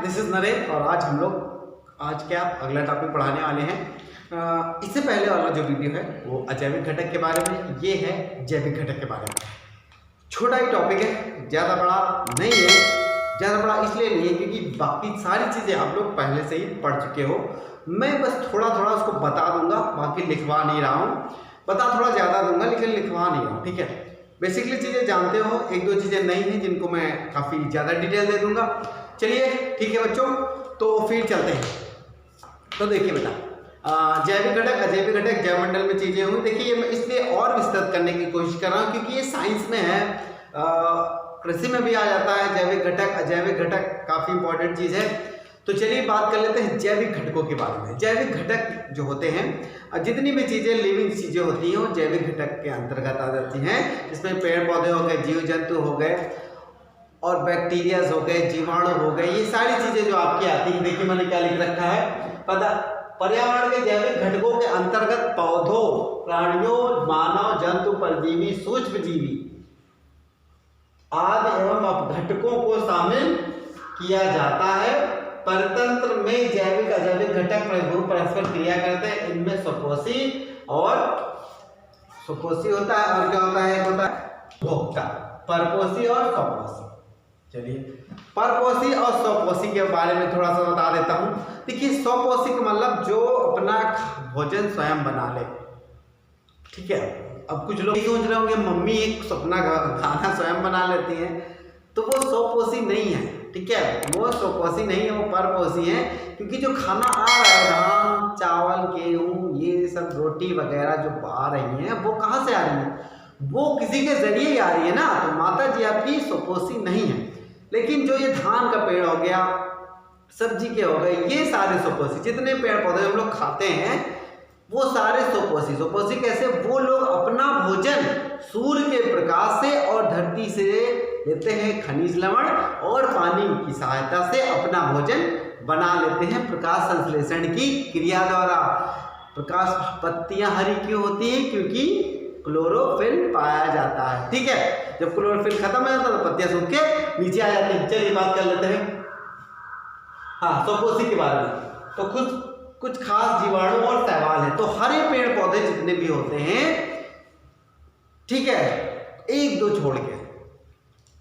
This is Naresh और आज क्या अगला टॉपिक पढ़ाने वाले हैं। इससे पहले वाला जो वीडियो है वो अजैविक घटक के बारे में, ये है जैविक घटक के बारे में। छोटा ही टॉपिक है, ज़्यादा बड़ा नहीं है। ज़्यादा बड़ा इसलिए नहीं है क्योंकि बाकी सारी चीज़ें आप लोग पहले से ही पढ़ चुके हो। मैं बस थोड़ा थोड़ा उसको बता दूंगा, बाकी लिखवा नहीं रहा हूँ। बता थोड़ा ज़्यादा दूंगा लेकिन लिखवा नहीं रहा हूँ, ठीक है। बेसिकली चीज़ें जानते हो, एक दो चीज़ें नई हैं जिनको मैं काफ़ी ज़्यादा डिटेल दे दूंगा। चलिए ठीक है बच्चों, तो फिर चलते हैं। तो देखिए बेटा, जैविक घटक अजैविक घटक जैवमंडल में चीज़ें हुई। देखिए ये मैं इसलिए और विस्तृत करने की कोशिश कर रहा हूँ क्योंकि ये साइंस में है, कृषि में भी आ जाता है। जैविक घटक अजैविक घटक काफ़ी इंपॉर्टेंट चीज़ है। तो चलिए बात कर लेते हैं जैविक घटकों के बारे में। जैविक घटक जो होते हैं, जितनी भी चीज़ें लिविंग चीज़ें होती हैं वो जैविक घटक के अंतर्गत आ जाती हैं। इसमें पेड़ पौधे हो गए, जीव जंतु हो गए और बैक्टीरियाज हो गए, जीवाणु हो गए, ये सारी चीज़ें जो आपकी आती हैं। देखिए मैंने क्या लिख रखा है, पर्यावरण के जैविक घटकों के अंतर्गत पौधों, प्राणियों, मानव, जंतु, परजीवी, सूक्ष्म जीवी आदि एवं अपघटकों को शामिल किया जाता है। परतंत्र में जैविक अजैविक घटक परस्पर क्रिया करते हैं। इनमें स्वपोषी और स्वपोषी होता है और क्या होता है, होता है भोक्ता। परपोषी और स्वपोषी। चलिए परपोषी और स्वपोषी के बारे में थोड़ा सा बता देता हूँ। देखिए स्वपोषी का मतलब जो अपना भोजन स्वयं बना ले, ठीक है। अब कुछ लोग सोच रहे होंगे मम्मी एक अपना खाना स्वयं बना लेती हैं, तो वो स्वपोषी नहीं है, ठीक है। वो स्वपोषी नहीं है, वो परपोषी है। क्योंकि जो खाना आ रहा है, धान चावल गेहूँ ये सब रोटी वगैरह जो आ रही हैं, वो कहाँ से आ रही है, वो किसी के जरिए ही आ रही है ना। तो माता जी आपकी स्वपोषी नहीं है। लेकिन जो ये धान का पेड़ हो गया, सब्जी के हो गए, ये सारे स्वपोषी। जितने पेड़ पौधे हम लोग खाते हैं वो सारे स्वपोषी। स्वपोषी कैसे, वो लोग अपना भोजन सूर्य के प्रकाश से और धरती से लेते हैं, खनिज लवण और पानी की सहायता से अपना भोजन बना लेते हैं प्रकाश संश्लेषण की क्रिया द्वारा। प्रकाश पत्तियां हरी क्यों होती हैं, क्योंकि क्लोरोफिल पाया जाता है, ठीक है। जब क्लोरोफिल खत्म हो जाता है तो पत्तियां सूख के नीचे आ जाती हैं। चलिए बात कर लेते हैं स्वपोषी के बारे में। तो कुछ खास जीवाणु और शैवाल है। तो हरे पेड़ पौधे जितने भी होते हैं, ठीक है, एक दो छोड़ के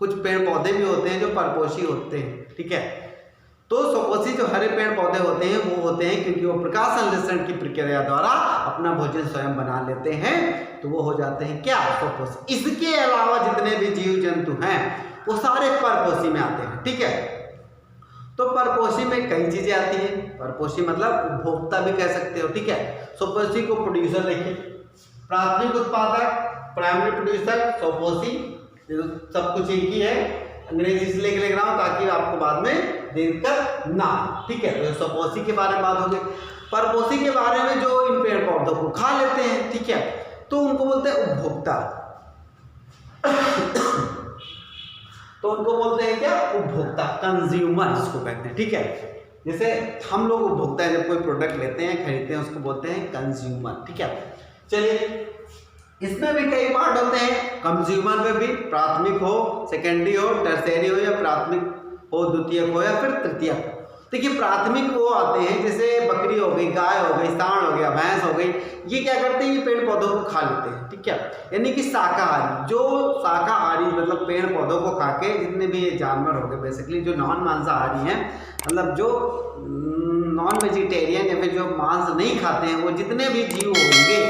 कुछ पेड़ पौधे भी होते हैं जो परपोषी होते हैं, ठीक है। तो स्वपोषी जो हरे पेड़ पौधे होते हैं वो होते हैं क्योंकि वो प्रकाश संश्लेषण की प्रक्रिया द्वारा अपना भोजन स्वयं बना लेते हैं, तो वो हो जाते हैं क्या, स्वपोषी। इसके अलावा जितने भी जीव जंतु हैं वो सारे परपोषी में आते हैं, ठीक है। तो परपोषी में कई चीजें आती हैं। परपोषी मतलब उपभोक्ता भी कह सकते हो, ठीक है। स्वपोषी को प्रोड्यूसर देखिए, प्राथमिक उत्पादक, प्राइमरी प्रोड्यूसर, स्वपोषी, सब कुछ एक ही है। अंग्रेजी से लेके लिख रहा हूं ताकि आपको बाद में दिक्कत ना, ठीक है। तो स्वपोषी के बारे में बात हो गई। परपोषी के बारे में जो इन पेड़ पौधों को खा लेते हैं, ठीक है, तो उनको बोलते हैं उपभोक्ता। तो उनको बोलते हैं क्या, उपभोक्ता, कंज्यूमर जिसको कहते हैं, ठीक है। जैसे हम लोग उपभोक्ता है, जब कोई प्रोडक्ट लेते हैं खरीदते हैं उसको बोलते हैं कंज्यूमर, ठीक है। चलिए इसमें भी कई पार्ट होते हैं। कंज्यूमर में भी प्राथमिक हो, सेकेंडरी हो, टर्शियरी हो, या प्राथमिक हो, द्वितीयक हो, या फिर तृतीयक। देखिए प्राथमिक वो आते हैं जैसे बकरी हो गई, गाय हो गई, सांड हो गया, भैंस हो गई, ये क्या करते हैं, ये पेड़ पौधों को खा लेते हैं, ठीक है। यानी कि शाकाहारी, जो शाकाहारी मतलब पेड़ पौधों को खा के, जितने भी ये जानवर हो गए बेसिकली जो नॉन मांसाहारी हैं, मतलब जो नॉन वेजिटेरियन या फिर जो मांस नहीं खाते हैं, वो जितने भी जीव होंगे,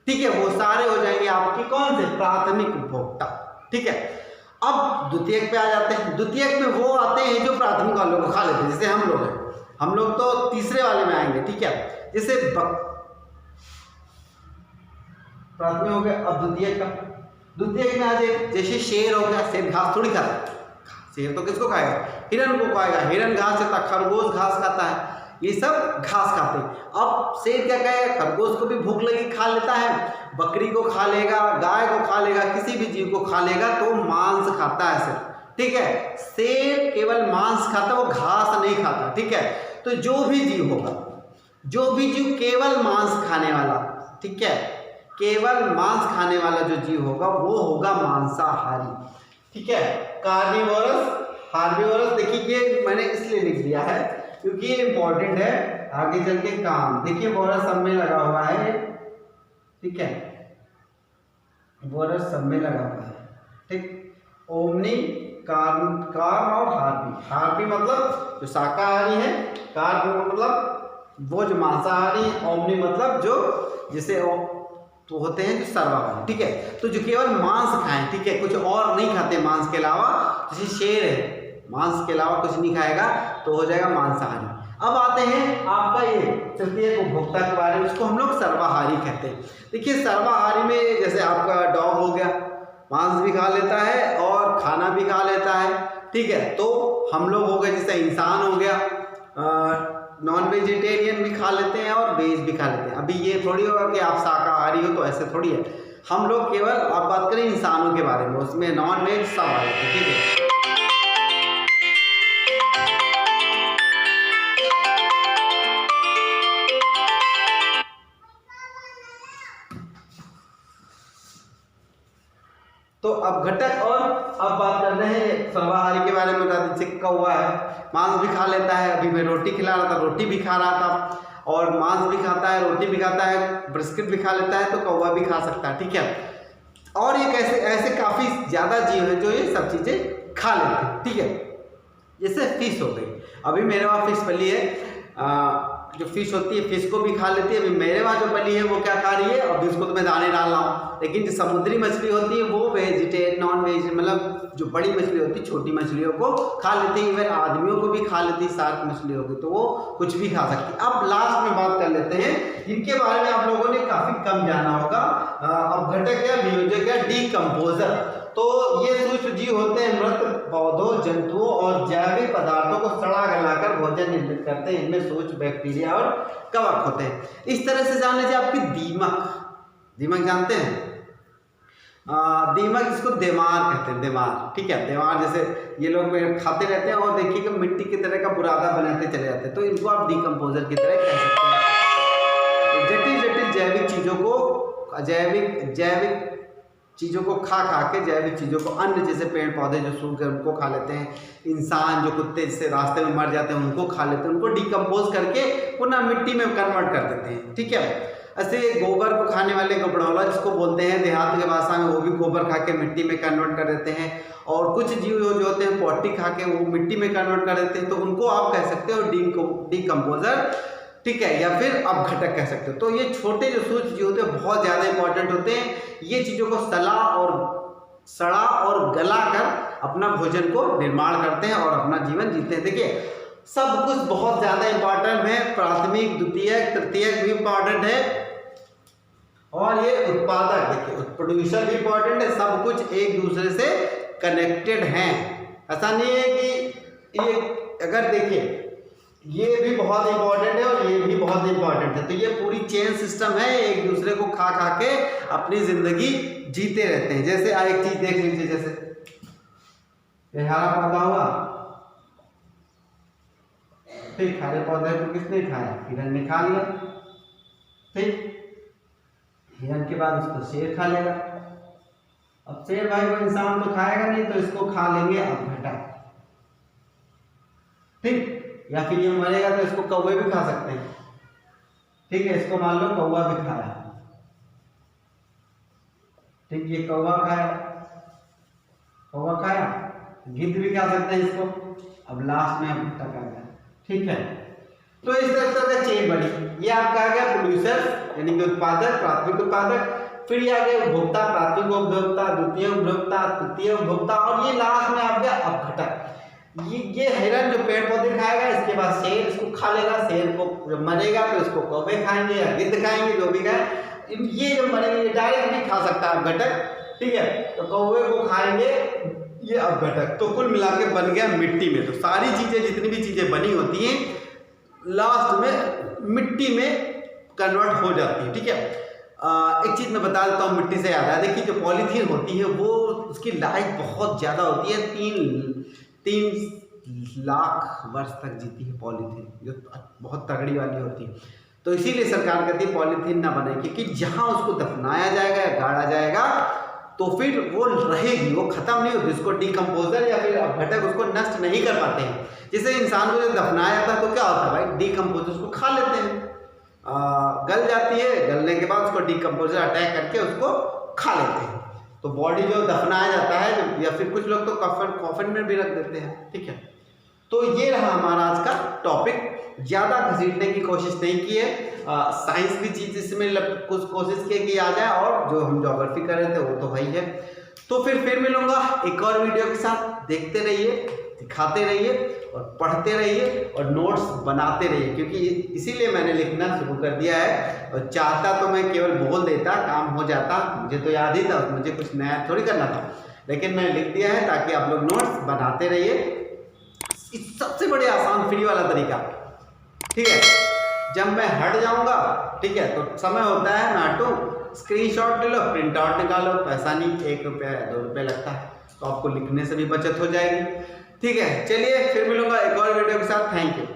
ठीक है, वो सारे हो जाएंगे आपकी कौन से, प्राथमिक उपभोक्ता, ठीक है। अब द्वितीयक पे आ जाते हैं। द्वितीयक में वो आते हैं जो प्राथमिक वालों को खा लेते हैं, जैसे हम लोग हैं, हम लोग तो तीसरे वाले में आएंगे, ठीक है। जैसे प्राथमिक हो गया। अब द्वितीयक में आ जाए, जैसे शेर हो गया, शेर घास थोड़ी खाता है, शेर तो किसको खाएगा, हिरन को खाएगा, हिरन घास खाता, खरगोश घास खाता है, ये सब घास खाते हैं। अब शेर क्या कहेगा, खरगोश को भी भूख लगी खा लेता है, बकरी को खा लेगा, गाय को खा लेगा, किसी भी जीव को खा लेगा, तो मांस खाता है सिर्फ, ठीक है। शेर केवल मांस खाता, वो घास नहीं खाता, ठीक है। तो जो भी जीव होगा, जो भी जीव केवल मांस खाने वाला, ठीक है, केवल मांस खाने वाला जो जीव होगा वो होगा मांसाहारी, ठीक है। कार्निवोरस हार्बीवोरस, देखिए ये मैंने इसलिए लिख दिया है क्योंकि ये इंपॉर्टेंट है आगे चल के काम। देखिए वोरस सब में लगा हुआ है, ठीक है, वोरस सब में लगा हुआ है, ठीक। ओमनी, कार्न और हार्पी। हार्पी मतलब जो शाकाहारी है, कार्न मतलब वो जो मांसाहारी, ओमनी मतलब जो जिसे तो होते हैं जो सर्वाहारी, ठीक है, तो जो केवल मांस खाएं, ठीक है, कुछ और नहीं खाते मांस के अलावा। जैसे शेर है, मांस के अलावा कुछ नहीं खाएगा तो हो जाएगा मांसाहारी। अब आते हैं आपका ये तृतीयक उपभोक्ता के बारे में, इसको हम लोग सर्वाहारी कहते हैं। देखिए सर्वाहारी में जैसे आपका डॉग हो गया, मांस भी खा लेता है और खाना भी खा लेता है, ठीक है। तो हम लोग हो गए, जैसे इंसान हो गया, नॉन वेजिटेरियन भी खा लेते हैं और वेज भी खा लेते हैं। अभी ये थोड़ी होगा कि आप शाकाहारी हो तो ऐसे थोड़ी है, हम लोग केवल आप बात करें इंसानों के बारे में, उसमें नॉन वेज सब आ जाते हैं, ठीक है। तो अब घटक, और अब बात कर रहे हैं सर्वाहारी के बारे में। जैसे कौवा है, मांस भी खा लेता है, अभी मैं रोटी खिला रहा था, रोटी भी खा रहा था, और मांस भी खाता है, रोटी भी खाता है, ब्रिस्किट भी खा लेता है, तो कौवा भी खा सकता है, ठीक है। और ये कैसे ऐसे काफ़ी ज़्यादा जीव हैं जो ये सब चीज़ें खा लेते हैं, ठीक है। जैसे फिश हो गई, अभी मेरे वहाँ फिश पली है, जो फिश होती है फिश को भी खा लेती है। अभी मेरे वहाँ जो पली है वो क्या खा रही है, अभी उसको तो मैं दाने डाल रहा हूँ। लेकिन जो समुद्री मछली होती है वो वेजिटेरियन, नॉन वेज, मतलब जो बड़ी मछली होती है छोटी मछलियों को खा लेती है, इवन आदमियों को भी खा लेती है, शार्क मछली होगी तो वो कुछ भी खा सकती है। अब लास्ट में बात कर लेते हैं जिनके बारे में आप लोगों ने काफ़ी कम जाना होगा। अब घटक या वियोजक या डीकम्पोजर, तो ये सूक्ष्म जीव होते हैं, मृत पौधों, जंतुओं और जैविक पदार्थों को सड़ा गलाकर भोजन निर्मित करते हैं। इनमें सूक्ष्म बैक्टीरिया और कवक होते हैं। इस तरह से जान लीजिए आपकी दीमक, दीमक जानते हैं, दीमक इसको देमार कहते हैं, देमार, ठीक है। देमार जैसे ये लोग खाते रहते हैं और देखिए कि मिट्टी की तरह का बुरादा बनाते चले जाते हैं, तो इनको आप डीकम्पोजर की तरह कह सकते हैं। जटिल जटिल जैविक चीज़ों को, जैविक चीज़ों को खा के, जैविक चीज़ों को, अन्य जैसे पेड़ पौधे जो सूख गए उनको खा लेते हैं, इंसान जो कुत्ते जैसे रास्ते में मर जाते हैं उनको खा लेते हैं, उनको डिकम्पोज करके पुनः मिट्टी में कन्वर्ट कर देते हैं, ठीक है। ऐसे गोबर को खाने वाले गबड़ौला जिसको बोलते हैं देहात के भाषा में, वो भी गोबर खा के मिट्टी में कन्वर्ट कर देते हैं। और कुछ जीव जो होते हैं पॉटी खा के वो मिट्टी में कन्वर्ट कर देते हैं, तो उनको आप कह सकते हो डीकम्पोजर, ठीक है, या फिर आप घटक कह सकते हो। तो ये छोटे जो सूक्ष्म जीव होते हैं बहुत ज़्यादा इंपॉर्टेंट होते हैं, ये चीज़ों को सड़ा और गला कर अपना भोजन को निर्माण करते हैं और अपना जीवन जीते हैं। देखिए सब कुछ बहुत ज़्यादा इंपॉर्टेंट है, प्राथमिक, द्वितीयक, तृतीयक भी इंपॉर्टेंट है, और ये उत्पादक, देखिए प्रोड्यूसर भी इंपॉर्टेंट है, सब कुछ एक दूसरे से कनेक्टेड हैं। ऐसा नहीं है कि ये, अगर देखिए ये भी बहुत इंपॉर्टेंट है और ये भी बहुत इंपॉर्टेंट है, तो ये पूरी चेन सिस्टम है, एक दूसरे को खा के अपनी जिंदगी जीते रहते हैं। जैसे एक चीज देख लीजिए, जैसे हरा पौधा हुआ, ठीक, हरे पौधे को किसने खाया, हिरन ने खा लिया, ठीक, हिरन के बाद उसको शेर खा लेगा। अब शेर भाई को इंसान तो खाएगा नहीं, तो इसको खा लेंगे अब घटक, ठीक, या फिर ये मरेगा तो इसको कौवे भी खा सकते हैं, ठीक है। इसको मान लो कौवा भी खाया, ठीक, ये कौवा खाया, गिद्ध भी खा सकते हैं इसको। अब लास्ट में अब घटक आ गया, ठीक है। तो इस तरह का चेन बनी, ये आपका आ गया प्रोड्यूसर यानी कि उत्पादक, प्राथमिक उत्पादक, फिर ये आ गया उपभोक्ता, प्राथमिक उपभोक्ता, द्वितीय उपभोक्ता, तृतीय उपभोक्ता, और ये लास्ट में आ गया अपघटक। ये हिरन जो पेड़ पौधे खाएगा, इसके बाद शेर इसको खा लेगा, शेर को जब मरेगा तो इसको कौवे खाएंगे या गिद्ध खाएंगे, जो भी खाए, ये जब मरेंगे, ये डायरेक्ट नहीं खा सकता अपघटक, ठीक है, तो कौवे को खाएंगे ये अपघटक। तो कुल मिला के बन गया मिट्टी में। तो सारी चीजें, जितनी भी चीजें बनी होती हैं लास्ट में मिट्टी में कन्वर्ट हो जाती है, ठीक है। एक चीज मैं बता देता हूँ, मिट्टी से याद आया, देखिए जो पॉलीथीन होती है वो उसकी लाइफ बहुत ज़्यादा होती है, 3 लाख वर्ष तक जीती है पॉलीथीन, जो बहुत तगड़ी वाली होती है। तो इसीलिए सरकार कहती है पॉलीथीन ना बने, क्योंकि जहाँ उसको दफनाया जाएगा या गाड़ा जाएगा तो फिर वो रहेगी, वो खत्म नहीं होती, उसको डिकम्पोजर या फिर घटक उसको नष्ट नहीं कर पाते हैं। जैसे इंसान को जब दफनाया जाता है तो क्या होता है भाई, डिकम्पोजर उसको खा लेते हैं, गल जाती है, गलने के बाद उसको डिकम्पोजर अटैक करके उसको खा लेते हैं। तो बॉडी जो दफनाया जाता है, या फिर कुछ लोग तो कॉफन में भी रख देते हैं, ठीक है। तो ये रहा हमारा आज का टॉपिक। ज़्यादा घसीटने की कोशिश नहीं की है, साइंस की चीज़ इसमें कुछ कोशिश की कि आ जाए, और जो हम ज्योग्राफी कर रहे थे वो तो वही है। तो फिर मिलूंगा एक और वीडियो के साथ। देखते रहिए, दिखाते रहिए और पढ़ते रहिए और नोट्स बनाते रहिए, क्योंकि इसीलिए मैंने लिखना शुरू कर दिया है। और चाहता तो मैं केवल बोल देता, काम हो जाता, मुझे तो याद ही था, मुझे कुछ नया थोड़ी करना था, लेकिन मैंने लिख दिया है ताकि आप लोग नोट्स बनाते रहिए। सबसे बड़े आसान फ्री वाला तरीका, ठीक है। जब मैं हट जाऊंगा, ठीक है, तो समय होता है मैं हटूँ, स्क्रीनशॉट ले लो, प्रिंट आउट निकालो, पैसा नहीं, 1 रुपया 2 रुपये लगता है, तो आपको लिखने से भी बचत हो जाएगी, ठीक है। चलिए फिर मिलूंगा एक और वीडियो के साथ। Thank you.